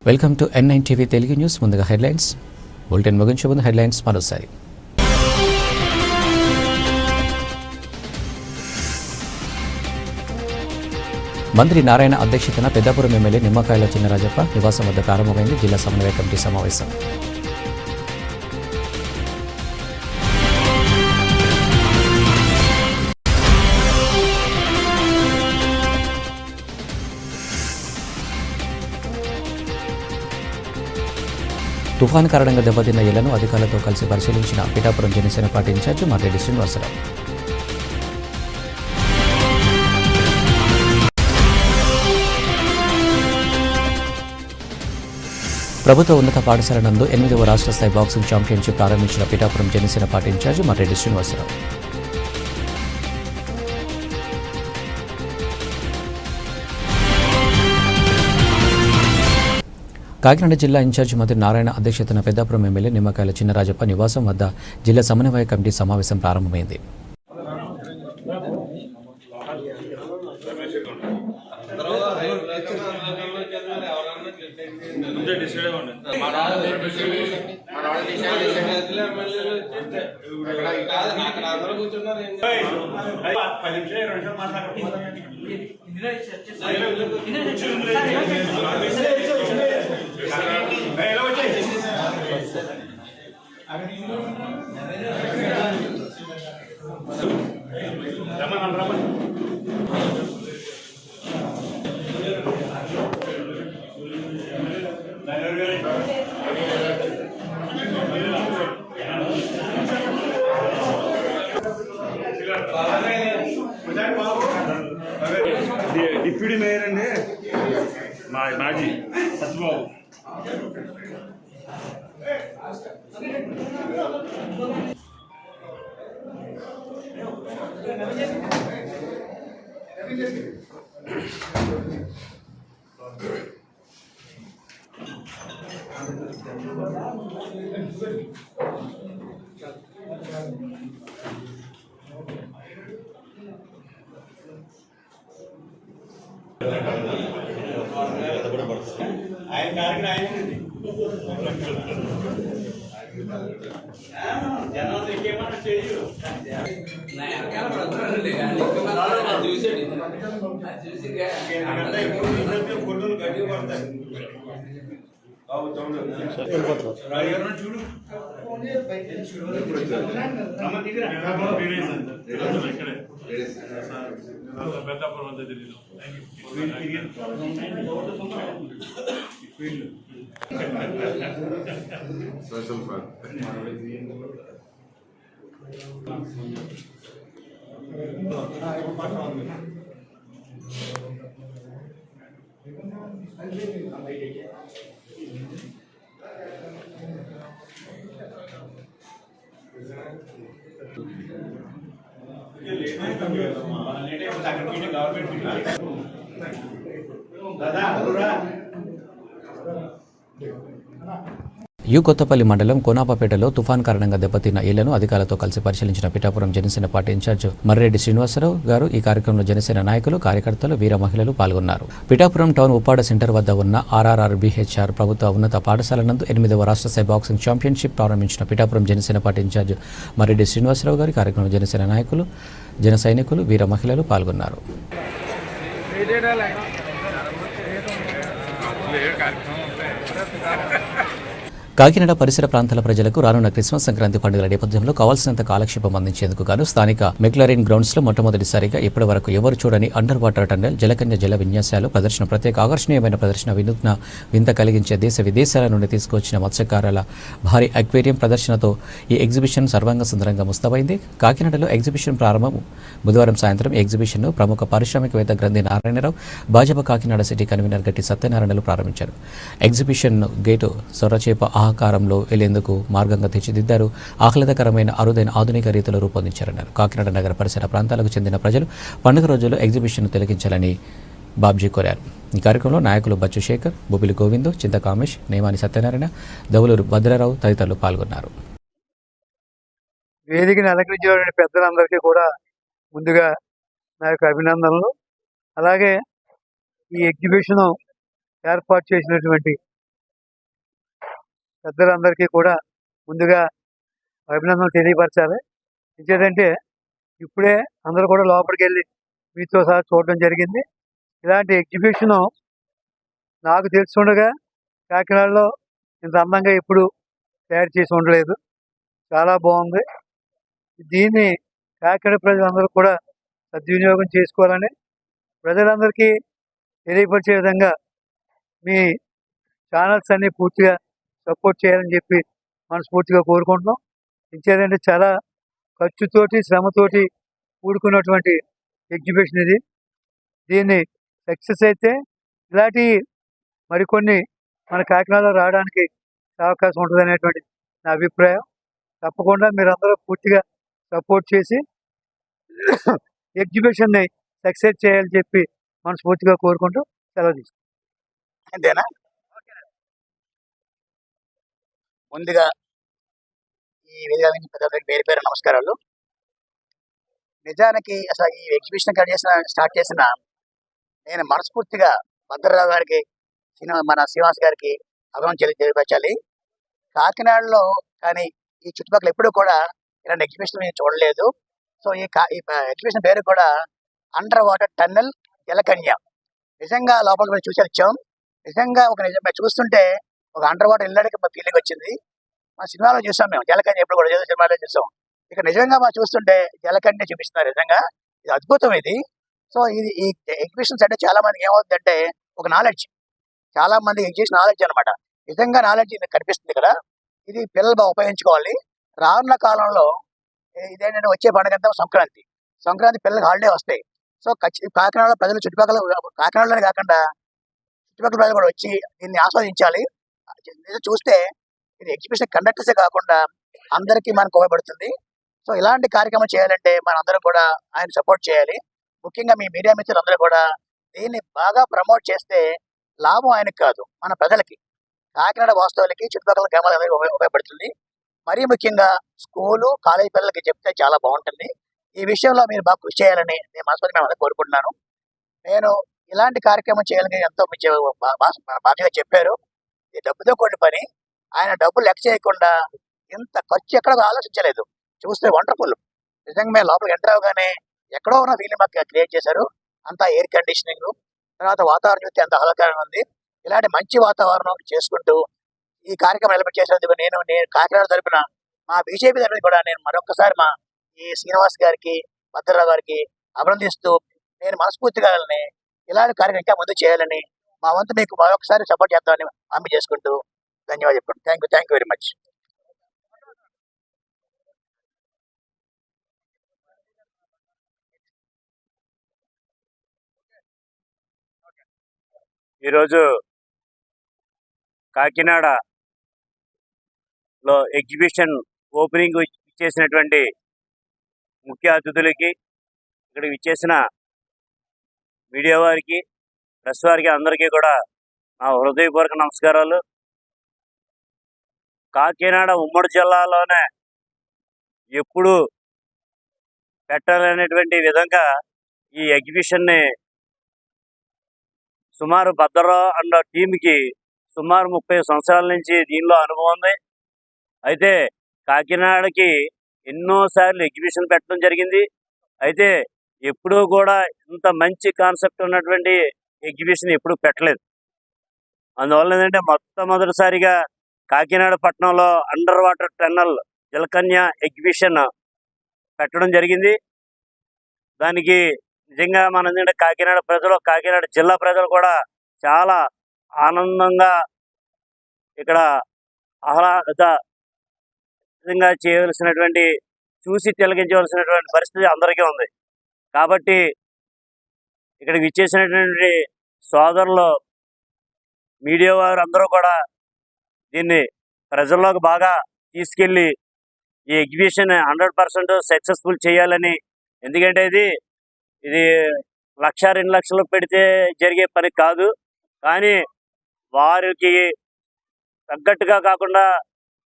Welcome to N9 TV Telugu news. ముందుగా headlines. Bulletin ముగించే ముందు హెడ్లైన్స్ మరోసారి. మంత్రి నారాయణ అధ్యక్షతన పెద్దాపురం ఎమ్మెల్యే నిమ్మకాయల చినరాజప్ప నివాసం వద్ద ప్రారంభమైంది జిల్లా సమన్వయ కమిటీ సమావేశం. తుఫాను కారణంగా దెబ్బతిన్న ఇళ్లను అధికారులతో కలిసి పరిశీలించిన పిఠాపురం జనసేన పార్టీ ఇన్ఛార్జ్ మర్రెడ్డి శ్రీనివాసరావు. ప్రభుత్వ ఉన్నత పాఠశాల నందు 8వ రాష్ట్ర స్థాయి బాక్సింగ్ ఛాంపియన్షిప్ ప్రారంభించిన పిఠాపురం జనసేన పార్టీ ఇన్ఛార్జ్ మర్రెడ్డి శ్రీనివాసరావు. కాకినాడ జిల్లా ఇన్ఛార్జి మంత్రి నారాయణ అధ్యక్షతన పెద్దాపురం ఎమ్మెల్యే నిమ్మకాయల చినరాజప్ప నివాసం వద్ద జిల్లా సమన్వయ కమిటీ సమావేశం ప్రారంభమైంది. డిప్యూటీ మేయర్ అండి మాజీ సత్యబాబు. ఆయన కార్యక్రమం ఆయన జనాలు ఇంకేమన్నా చేయు ఫోటోలు గట్టిగా పడతాయి. చూడు పెద్దాపురం అంతా తెలియదు. కొత్తపల్లి మండలం కోనాపపేటలో తుఫాన్ కారణంగా దెబ్బతిన్న ఇళ్లను అధికారులతో కలిసి పరిశీలించిన పిఠాపురం జనసేన పార్టీ ఇన్ఛార్జ్ మర్రెడ్డి శ్రీనివాసరావు గారు. ఈ కార్యక్రమంలో జనసేన నాయకులు, కార్యకర్తలు, వీర మహిళలు పాల్గొన్నారు. పిఠాపురం టౌన్ ఉప్పాడ సెంటర్ వద్ద ఉన్న RRR-BHR ప్రభుత్వ ఉన్నత పాఠశాల నందు 8వ రాష్ట్ర స్థాయి బాక్సింగ్ ఛాంపియన్షిప్ ప్రారంభించిన పిఠాపురం జనసేన పార్టీ ఇన్ఛార్జ్ మర్రెడ్డి శ్రీనివాసరావు గారి కార్యక్రమంలో జనసేన నాయకులు, జన సైనికులు, వీర మహిళలు పాల్గొన్నారు. కాకినాడ పరిసర ప్రాంతాల ప్రజలకు రానున్న క్రిస్మస్, సంక్రాంతి పండుగల నేపథ్యంలో కావాల్సినంత కాలక్షేపం అందించేందుకు గాను స్థానిక మెక్లరీన్ గ్రౌండ్స్ లో మొట్టమొదటిసారిగా ఇప్పటి వరకు ఎవరు చూడని అండర్ వాటర్ టన్నెల్, జలకన్య జల విన్యాసాలు ప్రదర్శన, ప్రత్యేక ఆకర్షణీయమైన ప్రదర్శన, వినూత్న వింత కలిగించే దేశ విదేశాల నుండి తీసుకొచ్చిన మత్స్యకారుల భారీ అక్వేరియం ప్రదర్శనతో ఈ ఎగ్జిబిషన్ సర్వాంగ సుందరంగా ముస్తాబైంది. కాకినాడలో ఎగ్జిబిషన్ ప్రారంభం బుధవారం సాయంత్రం. ఈ ఎగ్జిబిషన్ను ప్రముఖ పారిశ్రామికవేత్త గ్రంథి నారాయణరావు, భాజపా కాకినాడ సిటీ కన్వీనర్ గట్టి సత్యనారాయణలు ప్రారంభించారు. ఎగ్జిబిషన్ గేటు సొరచేప ఆకారంలో వెళ్లేందుకు మార్గంగా తీర్చిదిద్దారు. ఆహ్లాదకరమైన అరుదైన ఆధునిక రీతిలో రూపొందించారన్నారు. కాకినాడ నగర పరిసర ప్రాంతాలకు చెందిన ప్రజలు పండుగ రోజుల్లో ఎగ్జిబిషన్ను తిలకించాలని బాబ్జీ కోరారు. ఈ కార్యక్రమంలో నాయకులు బచ్చు శేఖర్, బొబిలి గోవిందు, చింత కామేష్, నేమాని సత్యనారాయణ, దవులూరు భద్రరావు తదితరులు పాల్గొన్నారు. వేదికను అలంకరించిన పెద్దలందరికీ కూడా ముందుగా నా యొక్క అభినందనలు. అలాగే ఈ ఎగ్జిబిషన్ ఏర్పాటు చేసినటువంటి పెద్దలందరికీ కూడా ముందుగా అభినందనలు తెలియపరచాలి. ఇంకేంటంటే ఇప్పుడే అందరూ కూడా లోపలికి వెళ్ళి మీతో సహా చూడడం జరిగింది. ఇలాంటి ఎగ్జిబిషను నాకు తెలిసుండగా కాకినాడలో ఇంత అందంగా ఎప్పుడు తయారు చేసి ఉండలేదు. చాలా బాగుంది. దీన్ని కాకినాడ ప్రజలందరూ కూడా సద్వినియోగం చేసుకోవాలని ప్రజలందరికీ తెలియపరిచే విధంగా మీ ఛానల్స్ అన్ని పూర్తిగా సపోర్ట్ చేయాలని చెప్పి మనస్ఫూర్తిగా కోరుకుంటున్నాం. ఇంకేదంటే చాలా ఖర్చుతోటి శ్రమతోటి కూడుకున్నటువంటి ఎగ్జిబిషన్ ఇది. దీన్ని సక్సెస్ అయితే ఇలాంటి మరికొన్ని మన కాకినాడలో రావడానికి అవకాశం ఉంటుంది అనేటువంటి నా అభిప్రాయం. తప్పకుండా మీరందరూ పూర్తిగా సపోర్ట్ చేసి ఎగ్జిబిషన్ని సక్సెస్ చేయాలని చెప్పి మనస్ఫూర్తిగా కోరుకుంటూ సెలవు తీసుకుంటాం. అంతేనా? ముందుగా ఈ వేదిక పెద్దలకి పేరు పేరు నమస్కారాలు. నిజానికి అసలు ఈ ఎగ్జిబిషన్ స్టార్ట్ చేసిన నేను మనస్ఫూర్తిగా భద్రరావు గారికి, మన శ్రీనివాస్ గారికి అభినందన తెలియపరచాలి. కాకినాడలో కానీ ఈ చుట్టుపక్కల ఎప్పుడూ కూడా ఇలాంటి ఎగ్జిబిషన్ నేను చూడలేదు. సో ఈ ఎగ్జిబిషన్ పేరు కూడా అండర్ వాటర్ టన్నెల్ జలకన్య. నిజంగా లోపలికి వెళ్ళి చూసి వచ్చాం. నిజంగా చూస్తుంటే ఒక అండర్ వాటర్ వెళ్ళడానికి మా ఫీలింగ్ వచ్చింది. మా సినిమాలో చూసాం మేము జలకన్య, ఎప్పుడు కూడా ఏదో సినిమాలో చూసాం. ఇక నిజంగా మా చూస్తుంటే జలకన్య చూపిస్తున్నారు. నిజంగా ఇది అద్భుతం ఇది. సో ఇది ఈ ఎగ్జిబిషన్స్ అంటే చాలా మందికి ఏమవుతుందంటే ఒక నాలెడ్జ్, చాలా మంది ఎగ్జిబిషన్ నాలెడ్జ్ అనమాట. నిజంగా నాలెడ్జ్ ఇది కనిపిస్తుంది కదా. ఇది పిల్లలు బాగా ఉపయోగించుకోవాలి. రానున్న కాలంలో ఇదేంటంటే వచ్చే పండుగ అంతా సంక్రాంతి పిల్లలకి హాలిడే వస్తాయి. సో కాకినాడలో ప్రజలు చుట్టుపక్కల, కాకినాడలోనే కాకుండా చుట్టుపక్కల ప్రజలు కూడా వచ్చి దీన్ని ఆస్వాదించాలి. చూస్తే ఇది ఎగ్జిబిషన్ కండక్టర్సే కాకుండా అందరికీ మనకు ఉపయోగపడుతుంది. సో ఇలాంటి కార్యక్రమం చేయాలంటే మనందరం కూడా ఆయన సపోర్ట్ చేయాలి. ముఖ్యంగా మీ మీడియా మిత్రులందరూ కూడా దీన్ని బాగా ప్రమోట్ చేస్తే లాభం ఆయనకు కాదు, మన ప్రజలకి, కాకినాడ వాస్తవులకి, చుట్టుపక్కల గ్రామాలకు ఉపయోగపడుతుంది. మరీ ముఖ్యంగా స్కూలు, కాలేజీ పిల్లలకి చెప్తే చాలా బాగుంటుంది. ఈ విషయంలో మీరు బాగా కృషి చేయాలని నేను మనస్ఫూర్తిగా మేము కోరుకుంటున్నాను. నేను ఇలాంటి కార్యక్రమం చేయాలని ఎంతో బాధ్యతగా చెప్పారు. ఇది డబ్బుతో కూడిన పని. ఆయన డబ్బులు లెక్క చేయకుండా ఇంత ఖర్చు ఎక్కడ ఆలోచించలేదు. చూస్తే వండర్ఫుల్. నిజంగా మేము లోపలికి ఎంటర్ అవగానే ఎక్కడో ఉన్న ఫీలింగ్ మాకు క్రియేట్ చేశారు. అంతా ఎయిర్ కండిషనింగ్, తర్వాత వాతావరణం చూస్తే అంత ఆహ్లాదకరంగా ఉంది. ఇలాంటి మంచి వాతావరణం చేసుకుంటూ ఈ కార్యక్రమం నిలబెట్టి చేసేందుకు నేను కాకినాడ తరపున, మా బీజేపీ తరపున కూడా నేను మరొకసారి మా ఈ శ్రీనివాస్ గారికి, భద్రరావు గారికి అభినందిస్తూ నేను మనస్ఫూర్తిగా ఇలాంటి కార్యక్రమం ఇంకా ముందు చేయాలని మా వంతు మీకు మరొకసారి సపోర్ట్ చేద్దామని హామీ చేసుకుంటూ ధన్యవాదాలు చెప్పుకుంటాను. Thank you very much. ఈరోజు కాకినాడలో ఎగ్జిబిషన్ ఓపెనింగ్ ఇచ్చేసినటువంటి ముఖ్య అతిథులకి, ఇక్కడికి ఇచ్చేసిన మీడియా వారికి, ప్రెస్ వారికి అందరికీ కూడా నా హృదయపూర్వక నమస్కారాలు. కాకినాడ ఉమ్మడి జిల్లాలోనే ఎప్పుడు పెట్టాలనేటువంటి విధంగా ఈ ఎగ్జిబిషన్ని సుమారు భద్రరావు అండ్ టీంకి సుమారు 30 సంవత్సరాల నుంచి దీనిలో అనుభవం ఉంది. అయితే కాకినాడకి ఎన్నోసార్లు ఎగ్జిబిషన్ పెట్టడం జరిగింది. అయితే ఎప్పుడూ కూడా ఇంత మంచి కాన్సెప్ట్ ఉన్నటువంటి ఎగ్జిబిషన్ ఎప్పుడు పెట్టలేదు. అందువల్ల ఏంటంటే మొట్టమొదటిసారిగా కాకినాడ పట్టణంలో అండర్ వాటర్ టన్నల్ జలకన్య ఎగ్జిబిషన్ పెట్టడం జరిగింది. దానికి నిజంగా మన కాకినాడ ప్రజలు, కాకినాడ జిల్లా ప్రజలు కూడా చాలా ఆనందంగా ఇక్కడ ఆహ్లాదంగా చేయవలసినటువంటి, చూసి తిలకించవలసినటువంటి పరిస్థితి అందరికీ ఉంది. కాబట్టి ఇక్కడికి విచ్చేసినటువంటి సోదరులు, మీడియా వారు అందరూ కూడా దీన్ని ప్రజల్లోకి బాగా తీసుకెళ్ళి ఈ ఎగ్జిబిషన్ 100% సక్సెస్ఫుల్ చేయాలని. ఎందుకంటే ఇది 1,00,000 2 లక్షలు పెడితే జరిగే పని కాదు. కానీ వారికి తగ్గట్టుగా కాకుండా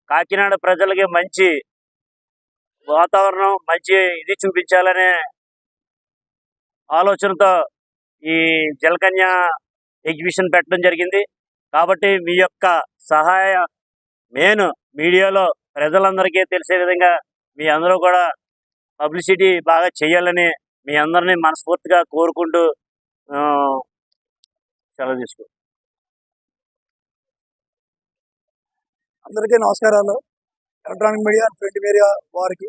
కాకినాడ ప్రజలకి మంచి వాతావరణం, మంచి ఇది చూపించాలనే ఆలోచనతో ఈ జలకన్య ఎగ్జిబిషన్ పెట్టడం జరిగింది. కాబట్టి మీ యొక్క సహాయ మెయిన్ మీడియాలో ప్రజలందరికీ తెలిసే విధంగా మీ అందరూ కూడా పబ్లిసిటీ బాగా చేయాలని మీ అందరినీ మనస్ఫూర్తిగా కోరుకుంటూ ఆ, సెలవు తీసుకో. అందరికీ నమస్కారాలు. ఎలక్ట్రానిక్ మీడియా ప్రింట్ మీడియా వారికి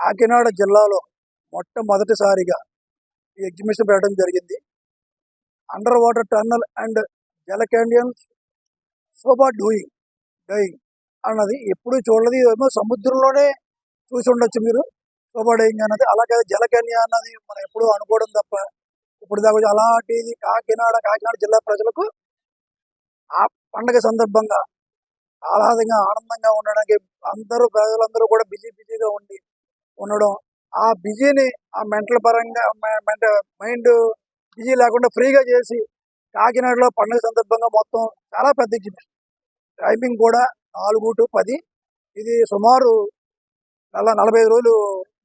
కాకినాడ జిల్లాలో మొట్టమొదటిసారిగా ఈ ఎగ్జిబిషన్ పెట్టడం జరిగింది. అండర్ వాటర్ టన్నల్ అండ్ జల క్యాండియన్స్ సోబా డూయింగ్ అన్నది ఎప్పుడు చూడలేదు. ఏమో సముద్రంలోనే చూసి ఉండొచ్చు మీరు సోబా డూయింగ్ అన్నది. అలాగే జలకన్య అన్నది మనం ఎప్పుడూ అనుకోవడం తప్ప ఇప్పుడు దాకా అలాంటిది కాకినాడ జిల్లా ప్రజలకు ఆ పండగ సందర్భంగా ఆహ్లాదంగా ఆనందంగా ఉండడానికి ప్రజలందరూ కూడా బిజీగా ఉండడం, ఆ బిజీని ఆ మెంటల్ పరంగా మైండ్ బిజీ లేకుండా ఫ్రీగా చేసి కాకినాడలో పండుగ సందర్భంగా మొత్తం చాలా పెద్ద ఎగ్జిబిషన్. టైమింగ్ కూడా 4 to 10. ఇది సుమారు 45 రోజులు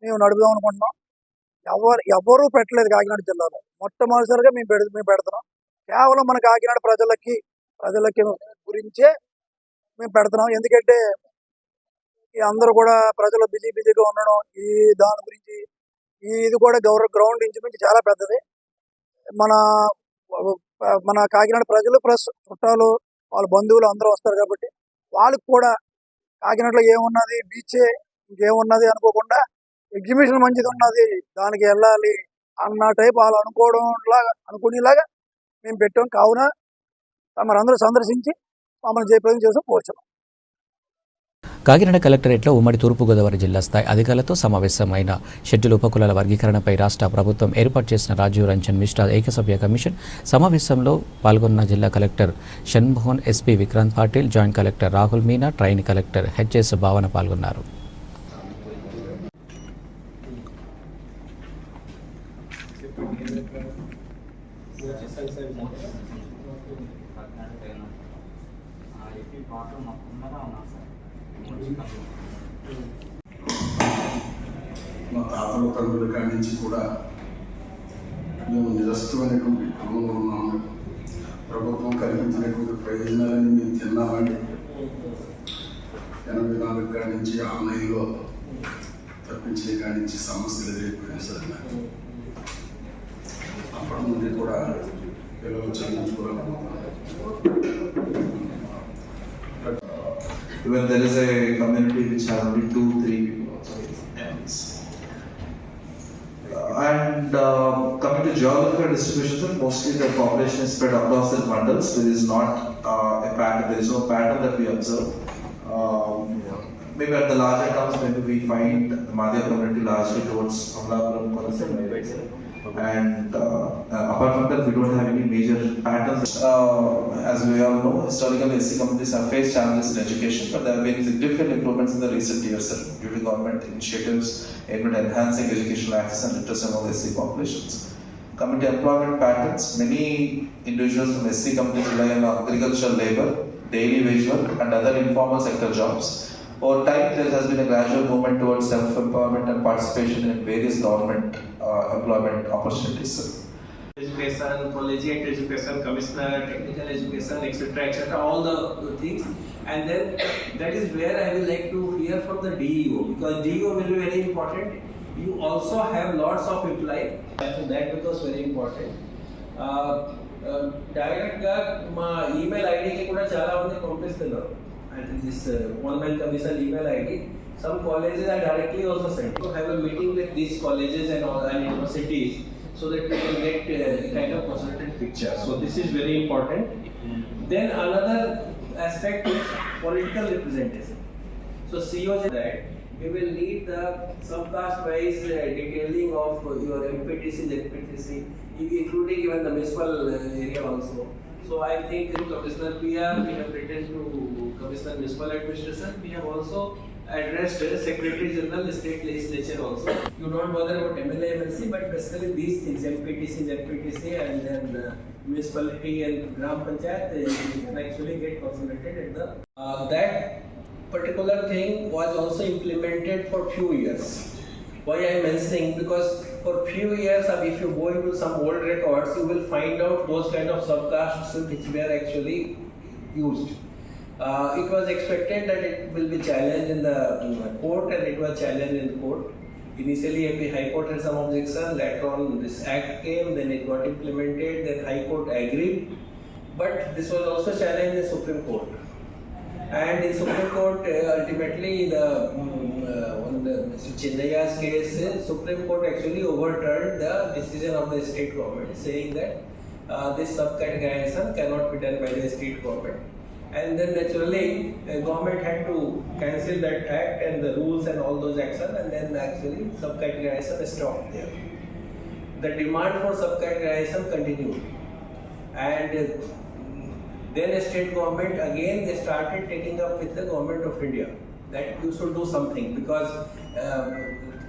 మేము నడుపుదాం అనుకుంటున్నాం. ఎవరూ పెట్టలేదు కాకినాడ జిల్లాలో. మొట్టమొదటిసారిగా మేము పెడుతున్నాం. కేవలం మన కాకినాడ ప్రజలకి గురించే మేము పెడుతున్నాం. ఎందుకంటే ఈ అందరూ కూడా ప్రజలు బిజీగా ఉండడం, ఈ దాని గురించి ఇది కూడా గ్రౌండ్ ఇంచుమించు చాలా పెద్దది. మన కాకినాడ ప్రజలు ప్లస్ చుట్టాలు వాళ్ళ బంధువులు అందరూ వస్తారు కాబట్టి వాళ్ళకి కూడా కాకినాడలో ఏమున్నది, బీచే ఇంకేమున్నది అనుకోకుండా ఎగ్జిబిషన్ మంచిది ఉన్నది, దానికి వెళ్ళాలి అన్న టైప్ వాళ్ళు అనుకునేలాగా మేము పెట్టాం. కావున తమరందరూ సందర్శించి మమ్మల్ని జయప్రదం చేసి పోవచ్చు. కాకినాడ కలెక్టరేట్లో ఉమ్మడి తూర్పుగోదావరి జిల్లా స్థాయి అధికారులతో సమావేశమైన షెడ్యూల్ ఉపకులాల వర్గీకరణపై రాష్ట్ర ప్రభుత్వం ఏర్పాటు చేసిన రాజీవ్ రంజన్ మిశ్రా ఏకసభ్య కమిషన్ సమావేశంలో పాల్గొన్న జిల్లా collector Shanmohan, SP Vikrant Patil, joint collector Rahul Meena, trainee collector HS Bhavana పాల్గొన్నారు. మా తాతల తండ్రుల కాడి నుంచి కూడా మేము నిరస్తమైనటువంటి కుటుంబంలో ఉన్నాము. ప్రభుత్వం కల్పించినటువంటి ప్రయోజనాలని మేము తిన్నామండి. 84 కాడి నుంచి ఆన్లైన్లో తప్పించే కాడి నుంచి సమస్యలు ఎదురైపోయాయి సార్. అప్పటి నుండి కూడా పిల్లలు చదివించుకోలేకపోతున్నాం. When there is a community which has only 2-3 people also ends. Coming to geographical distribution, mostly the population is spread across the mandals. There is not a pattern. There is no pattern that we observe. Maybe at the larger towns, maybe we find the Madhya community largely towards Amlapuram, Kolasam areas. And apart from that, we don't have any major patterns. As we all know, historically SC communities have faced challenges in education, but there have been significant improvements in the recent years due to government initiatives aimed at enhancing educational access and literacy among SC populations. Coming to employment patterns, many individuals from SC communities rely on agricultural labor, daily wage work, and other informal sector jobs. Over time, there has been a gradual movement towards self-employment and participation in various government employment opportunities. Education, collegiate education, commissioner, technical education, etc., all the things. And then that is where I will like to hear from the DEO, because DEO will be very important. You also have lots of employees, so that becomes very important. Direct ga ma email ID ki kuda chala mandi పంపిస్తున్నారు. I think this one-man commission email ID. Some colleges are directly also sent to have a meeting with these colleges and all and universities, so that we can get kind of consolidated picture. So this is very important. Then another aspect is political representation. So CEO said that we will need the subcaste wise detailing of your MPTC, including even the municipal area also. So I think through Commissioner PR, we have written to Commissioner Municipal Administration. We have also addressed Secretary General, State Legislature also. You don't bother about MLA, MLC, but basically these things, MPTC, and then municipality and Gram Panchayat, you can actually get consolidated at the. That particular thing was also implemented for few years. Why I am mentioning, because for few years, if you go into some old records, you will find out those kind of subcastes which were actually used. It was expected that it will be challenged in the court, and it was challenged in court. Initially, AP High Court had some objections. Later on, this act came, then it got implemented. Then High Court agreed, but this was also challenged in Supreme Court. And in Supreme Court, ultimately, on the Mr. Chinnaya's case, Supreme Court actually overturned the decision of the state government, saying that this subcategorization cannot be done by the state government. And then naturally, the government had to cancel that act and the rules and all those actions, and then actually subcategorization stopped there. The demand for subcategorization continued, and then the state government again they started taking up with the government of India that you should do something, because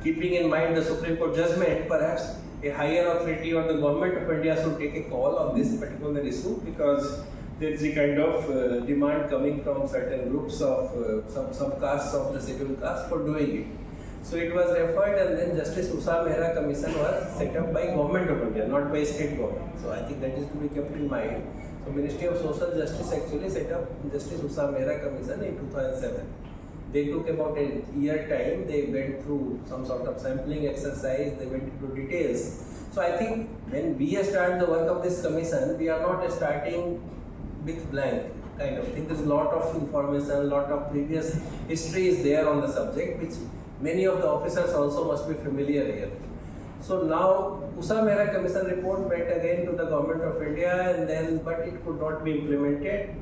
keeping in mind the Supreme Court judgment, perhaps a higher authority or the government of India should take a call on this particular issue, because there is a kind of demand coming from certain groups of some castes of the scheduled caste for doing it. So it was referred, and then Justice Usha Mehra Commission was set up by government of India, not by state government. So I think that is to be kept in mind. So Ministry of Social Justice actually set up Justice Usha Mehra Commission in 2007. They took about a year time. They went through some sort of sampling exercise. They went into details. So I think when we start the work of this commission, we are not starting with blank kind of thing. There's a lot of information, a lot of previous history is there on the subject, which many of the officers also must be familiar here. So now Usha Mehra Commission report went again to the government of India, and then but it could not be implemented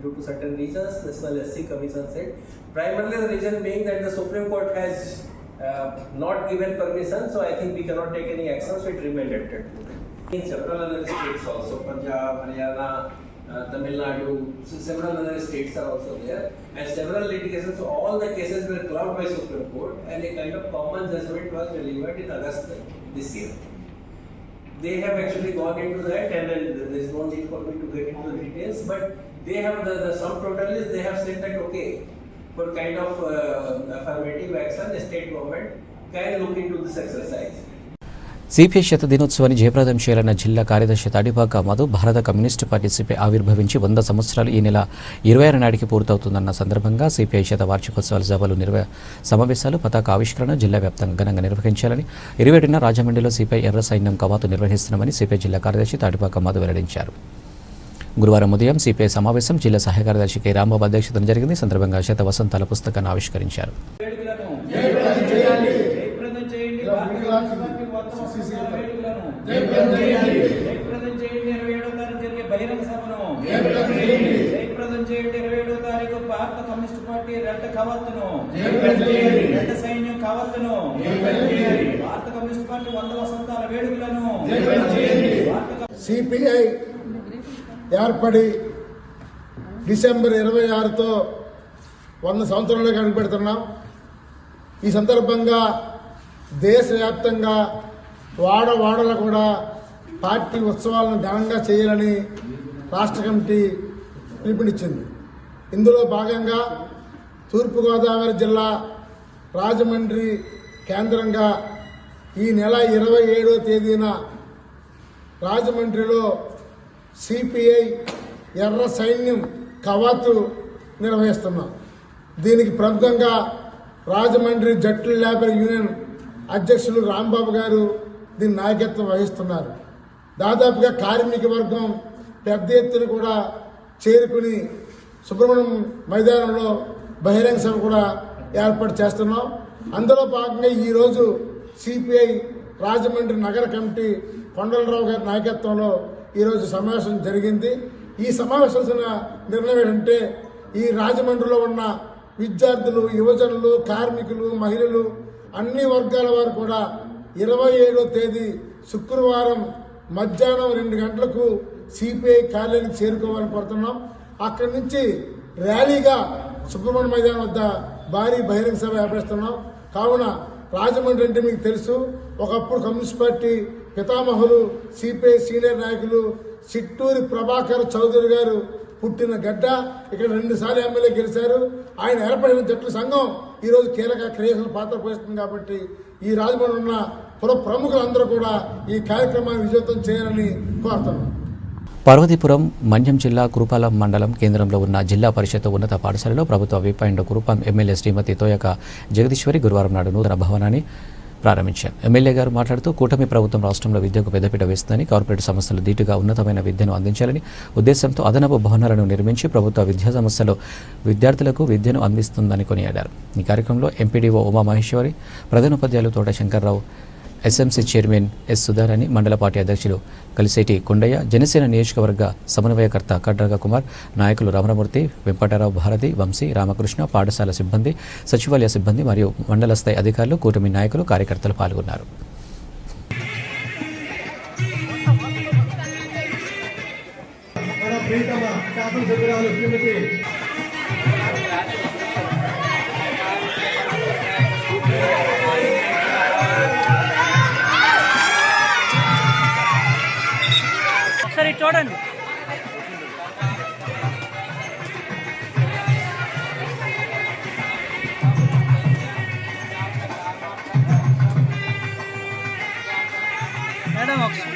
due to certain reasons. National SC Commission said primarily the reason being that the Supreme Court has not given permission. So I think we cannot take any action. So it remained at that. In several other states also, Punjab, Haryana, Tamil Nadu, several other states are also there, and several litigations. So all the cases were clubbed by Supreme Court, and a kind of common judgment was delivered in August this year. They have actually gone into that, and there is no need for me to get into the details, but they have the sum total is they have said that okay, for kind of affirmative action, the state government can look into this exercise. CPI శత దినోత్సవాన్ని జయప్రదం చేయాలన్న జిల్లా కార్యదర్శి తాడిపాక మధు భారత communist party CPI ఆవిర్భవించి 100 సంవత్సరాలు ఈ నెల 26 నాటికి పూర్తవుతుందన్న సందర్భంగా సిపిఐ శత వార్షికోత్సవాల సభలు సమావేశాలు పతాక ఆవిష్కరణ జిల్లా వ్యాప్తంగా ఘనంగా నిర్వహించాలని 27న రాజమండ్రిలో సిపిఐ ఎర్ర సైన్యం కవాతు నిర్వహిస్తున్నామని సిపిఐ జిల్లా కార్యదర్శి తాడిపాక మధు వెల్లడించారు. గురువారం ఉదయం సిపిఐ సమావేశం జిల్లా సహాయ కార్యదర్శి కె రాంబాబు అధ్యక్షతన జరిగింది. సందర్భంగా శత వసంతాల పుస్తకాన్ని ఆవిష్కరించారు. జయప్రదం చేయండి 27వ తారీఖు జరిగే బహిరంగ సభను. జయప్రదం చేయండి 27వ తారీఖు భారత కమ్యూనిస్ట్ పార్టీ రెడ్డ కవాతును, రెడ్డ సైన్యం కవాతును, భారత కమ్యూనిస్ట్ పార్టీ 100 వసంతాల వేడుకలను. సిపిఐ ఏర్పడి డిసెంబర్ 26తో 100 సంవత్సరాలుగా అడుగుపెడుతున్నాం. ఈ సందర్భంగా దేశవ్యాప్తంగా వాడవాడలో కూడా పార్టీ ఉత్సవాలను ఘనంగా చేయాలని రాష్ట్ర కమిటీ పిలుపునిచ్చింది. ఇందులో భాగంగా తూర్పుగోదావరి జిల్లా రాజమండ్రి కేంద్రంగా ఈ నెల 27వ తేదీన రాజమండ్రిలో సిపిఐ ఎర్ర సైన్యం కవాతు నిర్వహిస్తున్నాం. దీనికి ప్రముఖంగా రాజమండ్రి జట్లు లేబర్ యూనియన్ అధ్యక్షులు రాంబాబు గారు దీని నాయకత్వం వహిస్తున్నారు. దాదాపుగా కార్మిక వర్గం పెద్ద ఎత్తున కూడా చేరుకుని సుబ్రహ్మణ్యం మైదానంలో బహిరంగ సభ కూడా ఏర్పాటు చేస్తున్నాం. అందులో భాగంగా ఈరోజు సిపిఐ రాజమండ్రి నగర కమిటీ కొండలరావు గారి నాయకత్వంలో ఈరోజు సమావేశం జరిగింది. ఈ సమావేశం నిర్ణయం ఏంటంటే ఈ రాజమండ్రిలో ఉన్న విద్యార్థులు, యువజనులు, కార్మికులు, మహిళలు అన్ని వర్గాల వారు కూడా 27వ తేదీ శుక్రవారం మధ్యాహ్నం 2 గంటలకు సిపిఐ కార్యాలయానికి చేరుకోవాలని కోరుతున్నాం. అక్కడి నుంచి ర్యాలీగా సుబ్రహ్మణ్య మైదానం వద్ద భారీ బహిరంగ సభ ఏర్పరుస్తున్నాం. కావున రాజమండ్రి అంటే మీకు తెలుసు, ఒకప్పుడు కమ్యూనిస్ట్ పార్టీ పితామహులు సిపిఐ సీనియర్ నాయకులు చిట్టూరి ప్రభాకర్ చౌదరి గారు పుట్టిన గడ్డ. ఇక్కడ 2 సార్లు ఎమ్మెల్యే గెలిచారు. ఆయన ఏర్పడిన జట్ల సంఘం ఈరోజు కీలక క్రియాశీల పాత్ర పోషిస్తుంది. కాబట్టి ఈ రాజమండ్రి ఉన్న ప్రముఖులందరూ కూడా ఈ కార్యక్రమాన్ని విజయవంతం చేయాలని కోరుతున్నాం. పార్వతీపురం మన్యం జిల్లా కురుపాలం మండలం కేంద్రంలో ఉన్న జిల్లా పరిషత్ ఉన్నత పాఠశాలలో ప్రభుత్వ విప్ కురుపాం ఎమ్మెల్యే శ్రీమతి తోయక జగదీశ్వరి గురువారం నాడు నూతన భవనాన్ని ప్రారంభించారు. ఎమ్మెల్యే గారు మాట్లాడుతూ కూటమి ప్రభుత్వం రాష్ట్రంలో విద్యకు పెద్దపీట వేస్తుందని, కార్పొరేట్ సంస్థలు ధీటుగా ఉన్నతమైన విద్యను అందించాలని ఉద్దేశంతో అదనపు భవనాలను నిర్మించి ప్రభుత్వ విద్యా సంస్థలు విద్యార్థులకు విద్యను అందిస్తుందని కొనియాడారు. ఈ కార్యక్రమంలో ఎంపీడీఓ ఉమామహేశ్వరి, ప్రధానోపాధ్యాయులు Thota Shankarrao, SMC chairman S Sudharani, మండల పార్టీ అధ్యక్షులు కలిసేటి కొండయ్య, జనసేన నియోజకవర్గ సమన్వయకర్త కడ్రగ కుమార్, నాయకులు రమణమూర్తి, వెంపటారావు, భారతి, వంశీ, రామకృష్ణ, పాఠశాల సిబ్బంది, సచివాలయ సిబ్బంది మరియు మండల స్థాయి అధికారులు, కూటమి నాయకులు, కార్యకర్తలు పాల్గొన్నారు. ఒకసారి చూడండి. మేడం ఒకసారి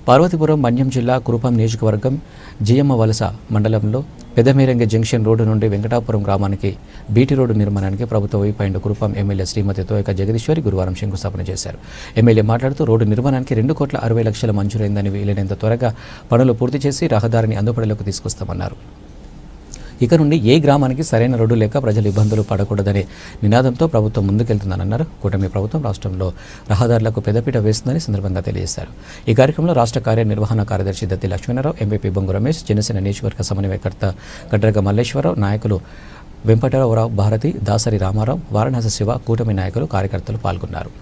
పార్వతీపురం మన్యం జిల్లా కురుపాం నియోజకవర్గం జియమ్మ వలస మండలంలో పెదమేరంగి జంక్షన్ రోడ్డు నుండి వెంకటాపురం గ్రామానికి బీటీ రోడ్డు నిర్మాణానికి ప్రభుత్వ విప్ కురుపాం ఎమ్మెల్యే శ్రీమతి తోయక జగదీశ్వరి గురువారం శంకుస్థాపన చేశారు. ఎమ్మెల్యే మాట్లాడుతూ రోడ్డు నిర్మాణానికి 2,60,00,000 మంజూరైందని, వీలైనంత త్వరగా పనులు పూర్తి చేసి రహదారిని అందుబాటులోకి తీసుకొస్తామన్నారు. ఇక నుండి ఏ గ్రామానికి సరైన రోడ్డు లేక ప్రజలు ఇబ్బందులు పడకూడదనే నినాదంతో ప్రభుత్వం ముందుకెళ్తుందన్నారు. కూటమి ప్రభుత్వం రాష్ట్రంలో రహదారులకు పెద్దపీట వేస్తుందని సందర్భంగా తెలియజేశారు. ఈ కార్యక్రమంలో రాష్ట్ర కార్యనిర్వహణ కార్యదర్శి దత్తి లక్ష్మీనారావు, ఎంపీపీ బొంగు రమేష్, జనసేన నియోజకవర్గ సమన్వయకర్త గడ్రగ మల్లేశ్వరరావు, నాయకులు వెంపటారావు, భారతి, దాసరి రామారావు, వారణాసి శివ, కూటమి నాయకులు, కార్యకర్తలు పాల్గొన్నారు.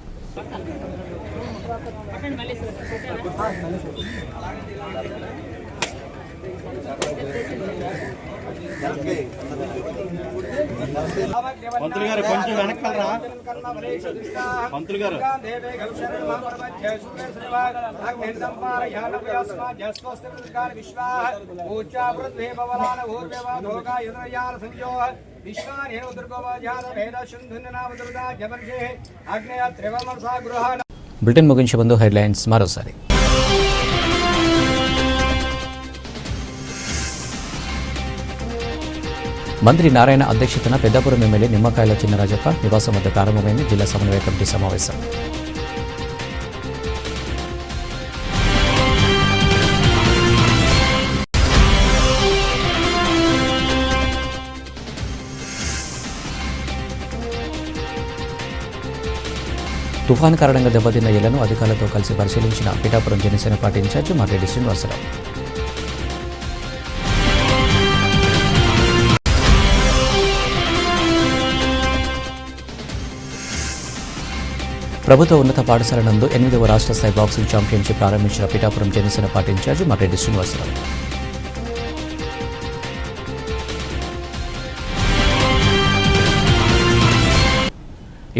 పంతులు గారు కొంచెం వెనక్కి పంతులు గారు బులెటిన్ ముగించే ముందు హెడ్లైన్స్ మరోసారి. మంత్రి నారాయణ అధ్యక్షతన పెద్దాపురం ఎమ్మెల్యే నిమ్మకాయల చిన్నరాజప్ప నివాసం వద్ద ప్రారంభమైంది జిల్లా సమన్వయ కమిటీ సమావేశం. తుఫాను కారణంగా దెబ్బతిన్న ఇళ్లను అధికారులతో కలిసి పరిశీలించిన పిఠాపురం జనసేన పార్టీ ఇన్ఛార్జి మర్రెడ్డి శ్రీనివాసరావు. ప్రభుత్వ ఉన్నత పాఠశాల నందు 8వ రాష్ట్ర స్థాయి బాక్సింగ్ ఛాంపియన్షిప్ ప్రారంభించిన పిఠాపురం జనసేన పార్టీ ఇన్ఛార్జి మర్రెడ్డి శ్రీనివాసరావు.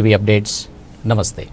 ఇవి అప్డేట్స్. నమస్తే.